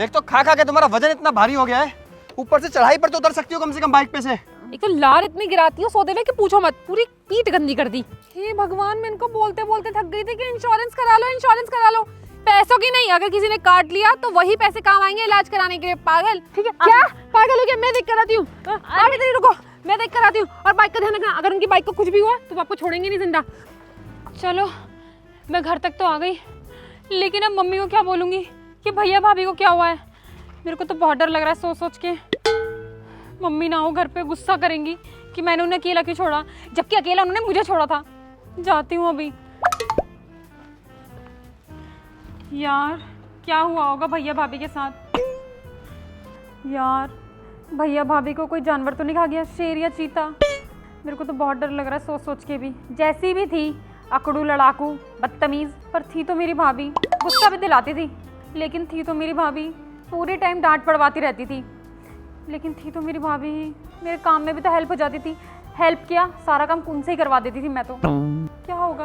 एक तो खा खा के तुम्हारा वजन इतना भारी हो गया है, ऊपर से चढ़ाई पर तो उतर सकती हो कम से कम बाइक पे से। एक तो लार इतनी गिराती हो सौदे में कि पूछो मत, पूरी पीठ गंदी कर दी। हे भगवान, मैं इनको बोलते बोलते थक गई थी कि इंश्योरेंस करा लो, इंश्योरेंस करा लो। पैसों की नहीं, अगर किसी ने काट लिया तो वही पैसे काम आएंगे इलाज कराने के लिए। पागल, ठीक है क्या पागल हो गया? मैं देख कर आती हूँ, आगे तेरी रुको, मैं देख कर आती हूँ। और बाइक का ध्यान रखना, अगर उनकी बाइक को कुछ भी हुआ तो आपको छोड़ेंगे नहीं जिंदा। चलो मैं घर तक तो आ गई, लेकिन अब मम्मी को क्या बोलूंगी कि भैया भाभी को क्या हुआ है? मेरे को तो बहुत डर लग रहा है सोच सोच के। मम्मी ना हो घर पे, गुस्सा करेंगी कि मैंने उन्हें अकेला क्यों छोड़ा, जबकि अकेला उन्होंने मुझे छोड़ा था। जाती हूँ अभी। यार क्या हुआ होगा भैया भाभी के साथ? यार भैया भाभी को कोई जानवर तो नहीं खा गया, शेर या चीता? मेरे को तो बहुत डर लग रहा है सोच सोच के भी। जैसी भी थी, अकड़ू, लड़ाकू, बदतमीज, पर थी तो मेरी भाभी। गुस्सा भी दिलाती थी, लेकिन थी तो मेरी भाभी। पूरे टाइम डांट पड़वाती रहती थी, लेकिन थी तो मेरी भाभी ही। मेरे काम में भी तो हेल्प हो जाती थी। हेल्प किया, सारा काम उनसे ही करवा देती थी मैं तो। क्या होगा?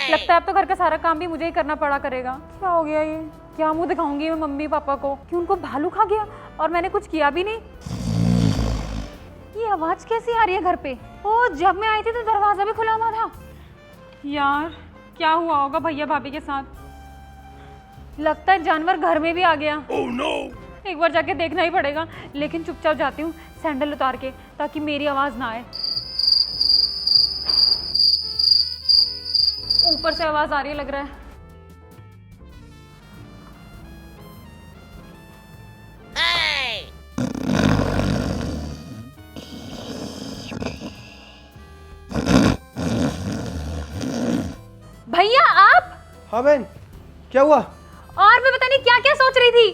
लगता है अब तो घर का सारा काम भी मुझे ही करना पड़ा करेगा। क्या हो गया ये? क्या मुंह दिखाऊंगी मैं मम्मी पापा को कि उनको भालू खा गया और मैंने कुछ किया भी नहीं? ये आवाज कैसी आ रही है घर पे? ओ, जब मैं आई थी तो दरवाजा भी खुला हुआ था। यार क्या हुआ होगा भैया भाभी के साथ? लगता है जानवर घर में भी आ गया। oh, no! एक बार जाके देखना ही पड़ेगा, लेकिन चुपचाप जाती हूँ सैंडल उतार के, ताकि मेरी आवाज ना आए। ऊपर से आवाज आ रही है लग रहा है। भैया आप? हाँ बहन, क्या हुआ? और मैं पता नहीं क्या क्या सोच रही थी।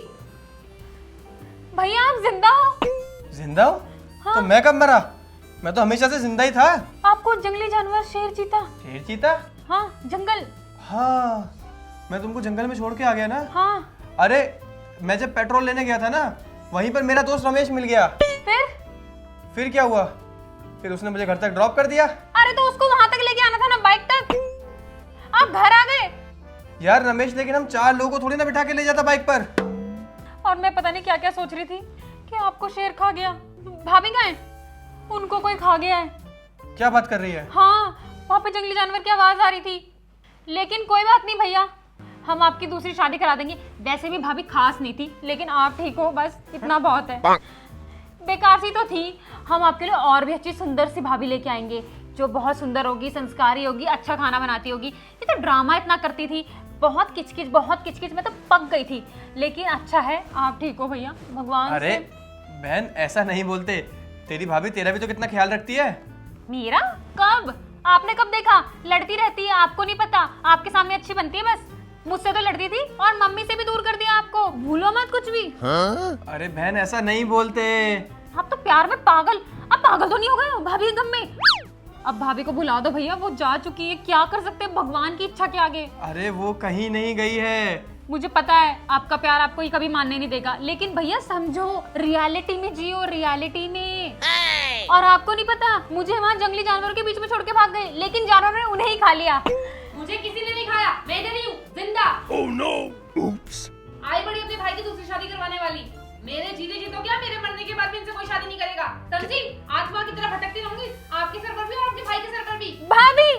भैया आप जिंदा हो? जिंदा हो? हाँ। तो मैं कब मरा? मैं तो हमेशा से जिंदा ही था। आपको जंगली जानवर शेर चीता? शेर चीता? हाँ, जंगल। हाँ, मैं तुमको जंगल में छोड़ के आ गया ना। हाँ। अरे मैं जब पेट्रोल लेने गया था ना, वहीं पर मेरा दोस्त रमेश मिल गया। फिर क्या हुआ? फिर उसने मुझे घर तक ड्रॉप कर दिया। अरे तो उसको वहां तक लेके आना था ना, बाइक तक। आप घर आ गए। यार रमेश, लेकिन हम 4 लोगों को थोड़ी ना बिठा के ले जाता बाइक पर। और मैं पता नहीं क्या क्या सोच रही थी कि आपको शेर खा गया। भाभी कहाँ है? उनको कोई खा गया है। क्या बात कर रही है? हाँ, वहाँ पे जंगली जानवर की आवाज आ रही थी। लेकिन कोई बात नहीं भैया, हम आपकी दूसरी शादी करा देंगे। वैसे भी भाभी खास नहीं थी, लेकिन आप ठीक हो, बस इतना बहुत है। बेकार सी तो थी, हम आपके लिए और भी अच्छी सुंदर सी भाभी लेके आएंगे, जो बहुत सुंदर होगी, संस्कारी होगी, अच्छा खाना बनाती होगी। ये तो ड्रामा इतना करती थी, बहुत किचकिच, मैं तो पक गई थी। लेकिन अच्छा है आप ठीक हो भैया, भगवान। अरे बहन, ऐसा नहीं बोलते। तेरी भाभी तेरा भी तो कितना ख्याल रखती है। मेरा? कब? आपने कब देखा? लड़ती रहती है, आपको नहीं पता। आपके सामने अच्छी बनती है बस। मुझसे तो लड़ती थी और मम्मी से भी दूर कर दिया आपको। भूलो मत कुछ भी। हाँ? अरे बहन, ऐसा नहीं बोलते। आप तो प्यार में पागल। अब पागल तो नहीं हो गए हो भाभी के गम में? अब भाभी को भुला दो भैया, वो जा चुकी है, क्या कर सकते हैं भगवान की इच्छा के आगे। अरे वो कहीं नहीं गई है। मुझे पता है आपका प्यार आपको ही कभी मानने नहीं देगा, लेकिन भैया समझो, रियलिटी में जियो, रियलिटी में। और आपको नहीं पता, मुझे वहाँ जंगली जानवरों के बीच में छोड़ के भाग गए, लेकिन जानवरों ने उन्हें ही खा लिया। मुझे किसी ने नहीं खाया, मैं इधर ही हूँ जिंदा। ओह नो, उप्स। आई बड़ी अपने भाई की दूसरी शादी करवाने वाली। मेरे जीते जी तो क्या, मेरे मरने के बाद भी इनसे कोई शादी नहीं करेगा, समझी? आत्मा की तरह भटकती रहूंगी, आपके सर पर भी और अपने भाई के सर पर भी। भाभी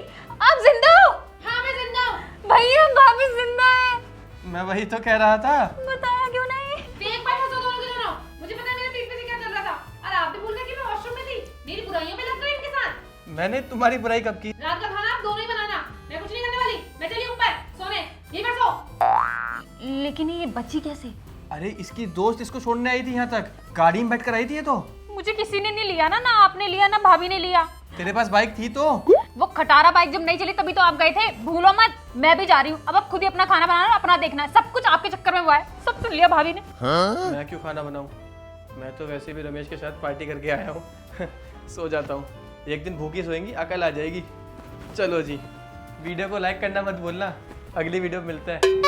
आप जिंदा हो? हाँ मैं जिंदा हूँ। भैया भाभी जिंदा है। मैं वही तो कह रहा था। बताया क्यों नहीं? एक बार हंसो दोनों के दोनों। मुझे पता है मेरे पीठ पे से क्या चल रहा था। और आप भी भूल गए कि मैं वॉशरूम में थी। मेरी बुराइयों में लग गए इनके साथ। मैंने तुम्हारी बुराई कब की? रात का खाना आप दोनों ही बनाना, मैं कुछ नहीं करने वाली। मैं चली ऊपर सोने, यहीं पर सो। लेकिन ये बच्ची कैसे? अरे इसकी दोस्त इसको छोड़ने आई थी यहाँ तक, गाड़ी में बैठकर आई थी ये तो। मुझे किसी ने नहीं लिया ना आपने लिया ना भाभी ने लिया। तेरे पास बाइक थी तो? वो खटारा बाइक जब नहीं चली तभी तो आप गए थे, भूलो मत। मैं भी जा रही हूँ, अब आप खुद ही अपना खाना बनाना, अपना देखना है। सब कुछ आपके चक्कर में हुआ है, सब सुन लिया भाभी ने। हाँ? मैं क्यों खाना बनाऊं? मैं तो वैसे भी रमेश के साथ पार्टी करके आया हूँ। सो जाता हूँ, एक दिन भूखी सोएंगी, अकल आ जाएगी। चलो जी, वीडियो को लाइक करना मत भूलना, अगली वीडियो में मिलते हैं।